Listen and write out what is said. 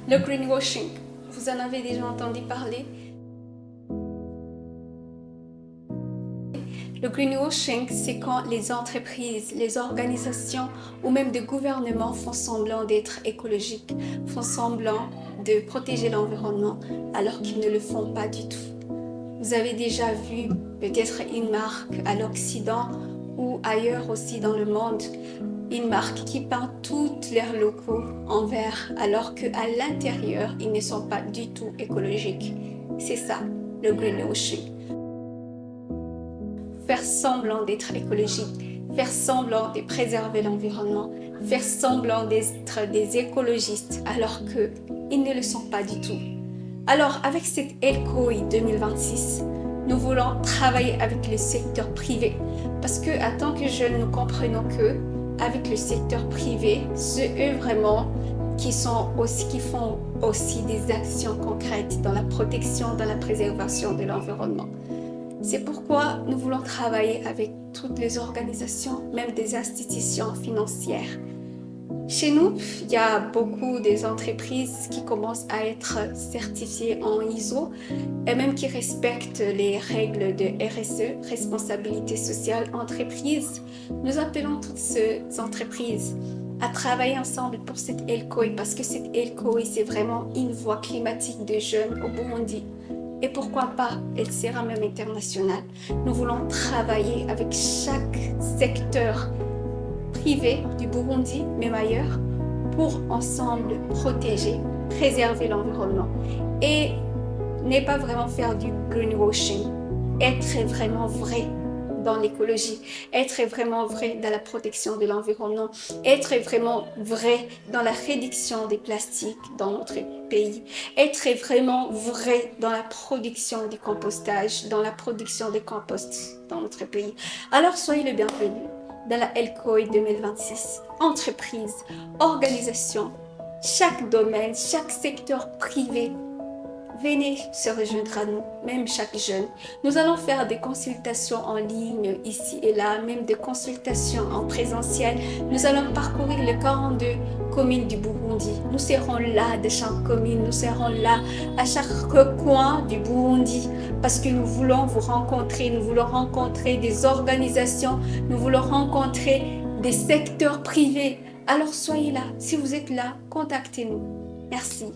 Le greenwashing, vous en avez déjà entendu parler? Le greenwashing, c'est quand les entreprises, les organisations ou même des gouvernements font semblant d'être écologiques, font semblant de protéger l'environnement alors qu'ils ne le font pas du tout. Vous avez déjà vu peut-être une marque à l'Occident ou ailleurs aussi dans le monde, une marque qui peint tous leurs locaux en vert alors qu'à l'intérieur, ils ne sont pas du tout écologiques. C'est ça, le greenwashing. Faire semblant d'être écologique, faire semblant de préserver l'environnement, faire semblant d'être des écologistes alors qu'ils ne le sont pas du tout. Alors, avec cette LCOI 2026, nous voulons travailler avec le secteur privé parce que, en tant que jeunes, nous comprenons que avec le secteur privé, c'est eux vraiment qui font aussi des actions concrètes dans la protection, dans la préservation de l'environnement. C'est pourquoi nous voulons travailler avec toutes les organisations, même des institutions financières. Chez nous, il y a beaucoup des entreprises qui commencent à être certifiées en ISO et même qui respectent les règles de RSE, responsabilité sociale entreprise. Nous appelons toutes ces entreprises à travailler ensemble pour cette LCOI parce que cette LCOI, c'est vraiment une voie climatique des jeunes au Burundi. Et pourquoi pas, elle sera même internationale. Nous voulons travailler avec chaque secteur privé du Burundi, même ailleurs, pour ensemble protéger, préserver l'environnement. Et ne pas vraiment faire du greenwashing, être vraiment vrai dans l'écologie, être vraiment vrai dans la protection de l'environnement, être vraiment vrai dans la réduction des plastiques dans notre pays, être vraiment vrai dans la production du compostage, dans la production des composts dans notre pays. Alors soyez le bienvenu dans la LCOI 2026. Entreprise, organisation, chaque domaine, chaque secteur privé, venez se rejoindre à nous, même chaque jeune. Nous allons faire des consultations en ligne ici et là, même des consultations en présentiel. Nous allons parcourir les 42 communes du Burundi. Nous serons là de chaque commune, nous serons là à chaque coin du Burundi parce que nous voulons vous rencontrer, nous voulons rencontrer des organisations, nous voulons rencontrer des secteurs privés. Alors soyez là, si vous êtes là, contactez-nous. Merci.